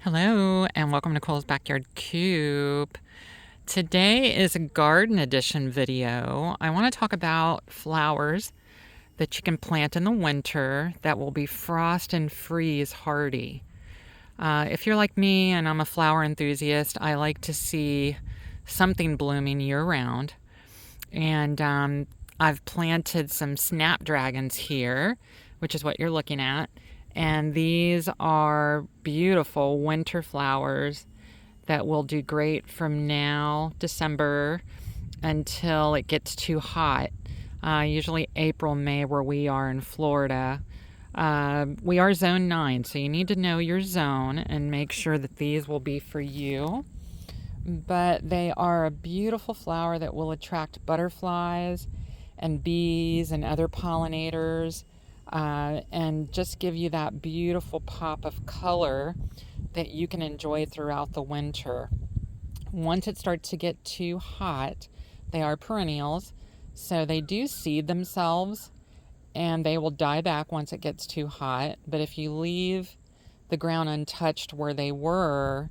Hello, and welcome to Cole's Backyard Coop. Today is a garden edition video. I want to talk about flowers that you can plant in the winter that will be frost and freeze hardy. If you're like me and I'm a flower enthusiast, I like to see something blooming year round. And I've planted some Snapdragons here, which is what you're looking at. And these are beautiful winter flowers that will do great from now, December, until it gets too hot. Usually April, May, where we are in Florida. We are zone 9, so you need to know your zone and make sure that these will be for you. But they are a beautiful flower that will attract butterflies and bees and other pollinators, and just give you that beautiful pop of color that you can enjoy throughout the winter. Once it starts to get too hot, they are perennials, so they do seed themselves and they will die back once it gets too hot. But if you leave the ground untouched where they were,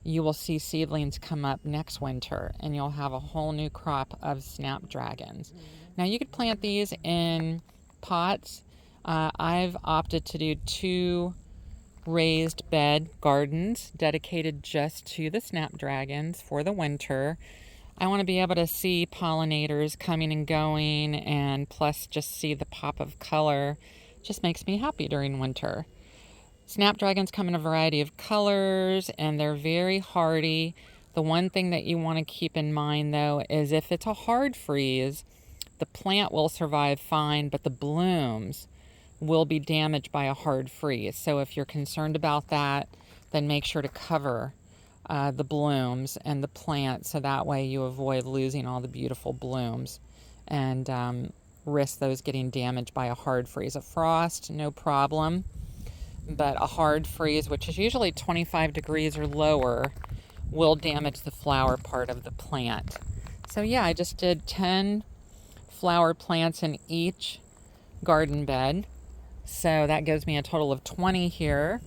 you will see seedlings come up next winter and you'll have a whole new crop of Snapdragons. Now you could plant these in pots. I've opted to do 2 raised bed gardens dedicated just to the Snapdragons for the winter. I want to be able to see pollinators coming and going, and plus just see the pop of color. Just makes me happy during winter. Snapdragons come in a variety of colors and they're very hardy. The one thing that you want to keep in mind though is if it's a hard freeze, the plant will survive fine, but the blooms will be damaged by a hard freeze. So if you're concerned about that, then make sure to cover the blooms and the plant so that way you avoid losing all the beautiful blooms and risk those getting damaged by a hard freeze. A frost, no problem. But a hard freeze, which is usually 25 degrees or lower, will damage the flower part of the plant. So yeah, I just did 10 flower plants in each garden bed. So that gives me a total of 20 here.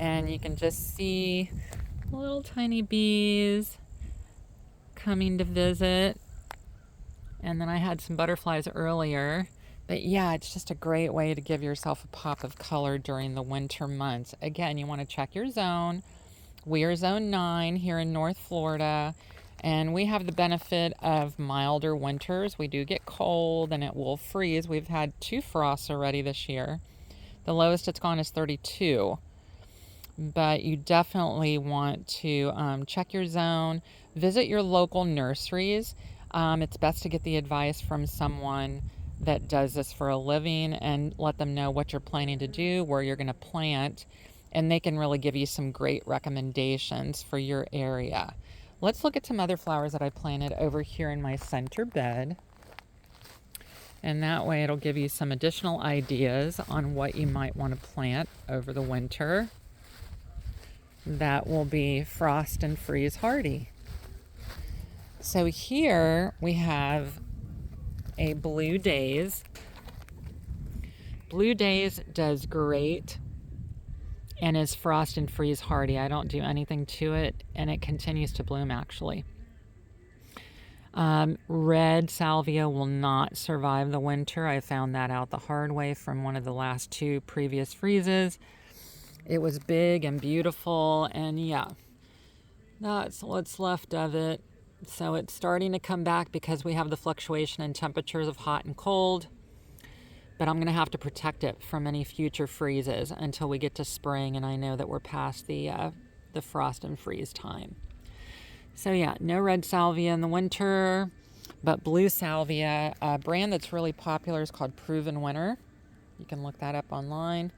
And you can just see little tiny bees coming to visit. And then I had some butterflies earlier. But yeah, it's just a great way to give yourself a pop of color during the winter months. Again, you want to check your zone. We are zone 9 here in North Florida, and we have the benefit of milder winters. We do get cold and it will freeze. We've had 2 frosts already this year. The lowest it's gone is 32. But you definitely want to check your zone, visit your local nurseries. It's best to get the advice from someone that does this for a living and let them know what you're planning to do, where you're going to plant, and they can really give you some great recommendations for your area. Let's look at some other flowers that I planted over here in my center bed. And that way it'll give you some additional ideas on what you might want to plant over the winter that will be frost and freeze hardy. So here we have a Blue Days. Blue Days does great and is frost and freeze hardy. I don't do anything to it and it continues to bloom actually. Red Salvia will not survive the winter. I found that out the hard way from one of the last 2 previous freezes. It was big and beautiful, and yeah, that's what's left of it. So it's starting to come back because we have the fluctuation in temperatures of hot and cold, but I'm going to have to protect it from any future freezes until we get to spring, and I know that we're past the frost and freeze time. So yeah, no red salvia in the winter, but blue salvia. A brand that's really popular is called Proven Winter. You can look that up online,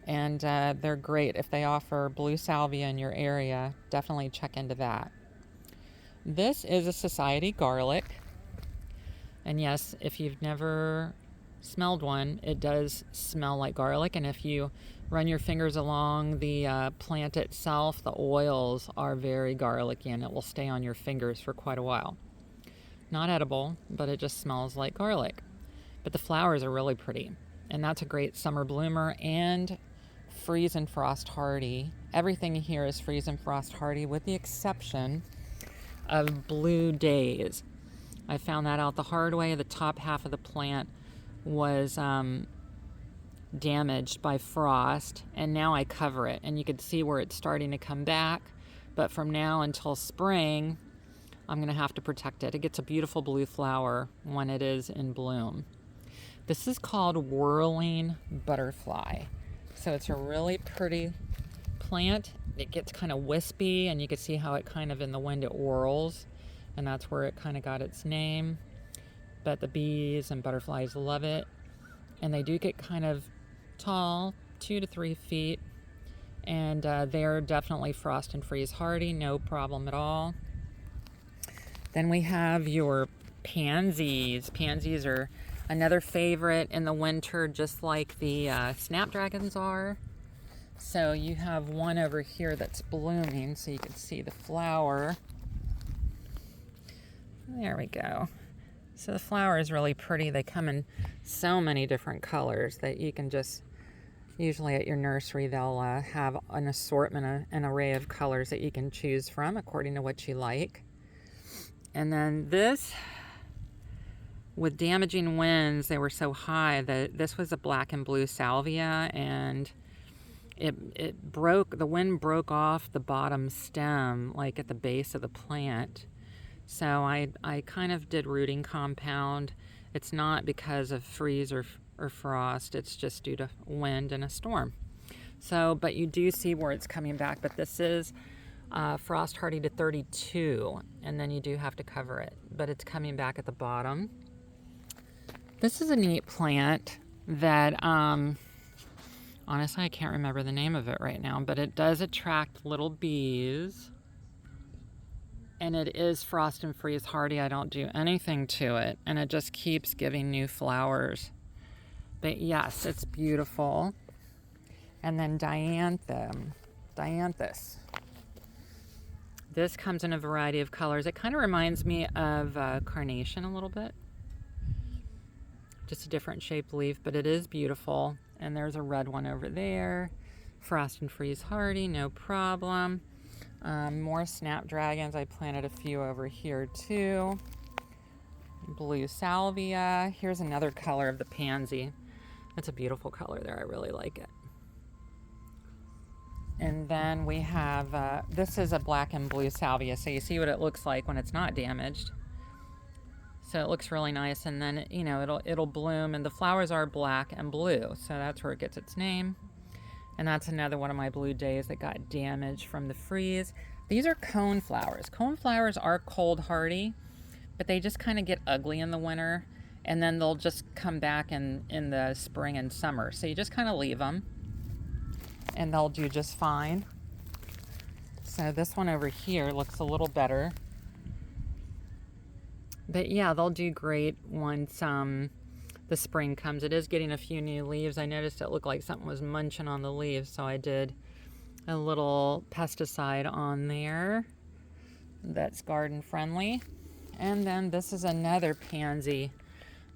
and they're great. If they offer blue salvia in your area, definitely check into that. This is a society garlic, and yes, if you've never smelled one, it does smell like garlic, and if you run your fingers along the plant itself, the oils are very garlicky and it will stay on your fingers for quite a while. Not edible, but it just smells like garlic. But the flowers are really pretty, and that's a great summer bloomer and freeze and frost hardy everything here is freeze and frost hardy with the exception of blue days. I found that out the hard way. The top half of the plant was damaged by frost, and now I cover it, and you can see where it's starting to come back. But from now until spring, I'm going to have to protect it. It gets a beautiful blue flower when it is in bloom. This is called Whirling Butterfly. So it's a really pretty plant. It gets kind of wispy, and you can see how it kind of in the wind it whirls, and that's where it kind of got its name. But the bees and butterflies love it, and they do get kind of tall, 2 to 3 feet, and they're definitely frost and freeze hardy, no problem at all. Then we have your pansies. Pansies are another favorite in the winter, just like the Snapdragons are. So you have one over here that's blooming, so you can see the flower. There we go. So the flower is really pretty. They come in so many different colors that you can just, usually at your nursery, they'll have an assortment, an array of colors that you can choose from according to what you like. And then this, with damaging winds, they were so high that this was a black and blue salvia, and it broke, the wind broke off the bottom stem, like at the base of the plant. So I kind of did rooting compound. It's not because of freeze or frost, it's just due to wind and a storm. So, but you do see where it's coming back, but this is frost hardy to 32, and then you do have to cover it, but it's coming back at the bottom. This is a neat plant that, honestly, I can't remember the name of it right now, but it does attract little bees, and it is frost and freeze hardy. I don't do anything to it, and it just keeps giving new flowers. But yes, it's beautiful. And then Dianthus. This comes in a variety of colors. It kind of reminds me of carnation a little bit. Just a different shaped leaf, but it is beautiful. And there's a red one over there. Frost and freeze hardy, no problem. More Snapdragons. I planted a few over here too. Blue Salvia. Here's another color of the pansy. It's a beautiful color there. I really like it. And then we have, this is a black and blue salvia. So you see what it looks like when it's not damaged. So it looks really nice. And then, you know, it'll bloom, and the flowers are black and blue. So that's where it gets its name. And that's another one of my blue days that got damaged from the freeze. These are coneflowers. Coneflowers are cold hardy, but they just kind of get ugly in the winter, and then they'll just come back in the spring and summer. So you just kind of leave them, and they'll do just fine. So this one over here looks a little better. But yeah, they'll do great once the spring comes. It is getting a few new leaves. I noticed it looked like something was munching on the leaves, so I did a little pesticide on there that's garden friendly. And then this is another pansy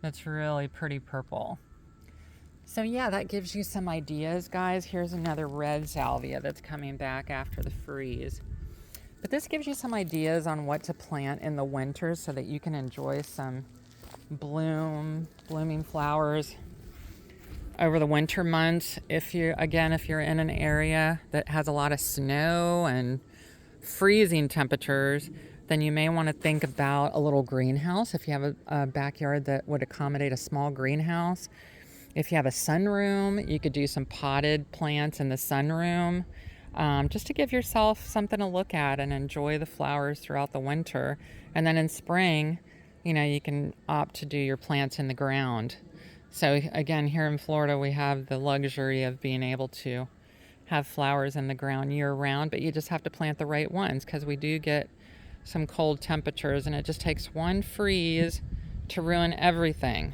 that's really pretty purple. So yeah, that gives you some ideas, guys. Here's another red salvia that's coming back after the freeze. But this gives you some ideas on what to plant in the winter so that you can enjoy some blooming flowers over the winter months. If you're in an area that has a lot of snow and freezing temperatures, then you may want to think about a little greenhouse. If you have a backyard that would accommodate a small greenhouse. If you have a sunroom, you could do some potted plants in the sunroom, just to give yourself something to look at and enjoy the flowers throughout the winter. And then in spring, you know, you can opt to do your plants in the ground. So again, here in Florida, we have the luxury of being able to have flowers in the ground year round, but you just have to plant the right ones, because we do get some cold temperatures, and it just takes one freeze to ruin everything.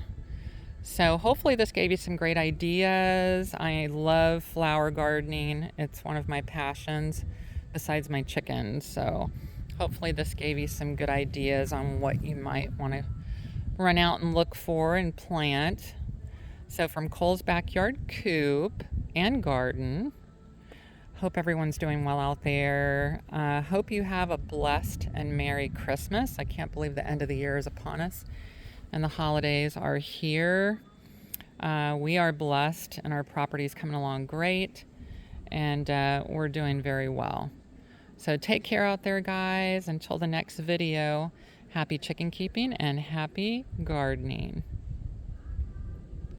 So hopefully this gave you some great ideas. I love flower gardening. It's one of my passions besides my chickens. So hopefully this gave you some good ideas on what you might want to run out and look for and plant. So from Cole's Backyard Coop and Garden, Hope everyone's doing well out there. Hope you have a blessed and Merry Christmas. I can't believe the end of the year is upon us and the holidays are here. We are blessed and our property is coming along great, and we're doing very well. So take care out there, guys. Until the next video, happy chicken keeping and happy gardening.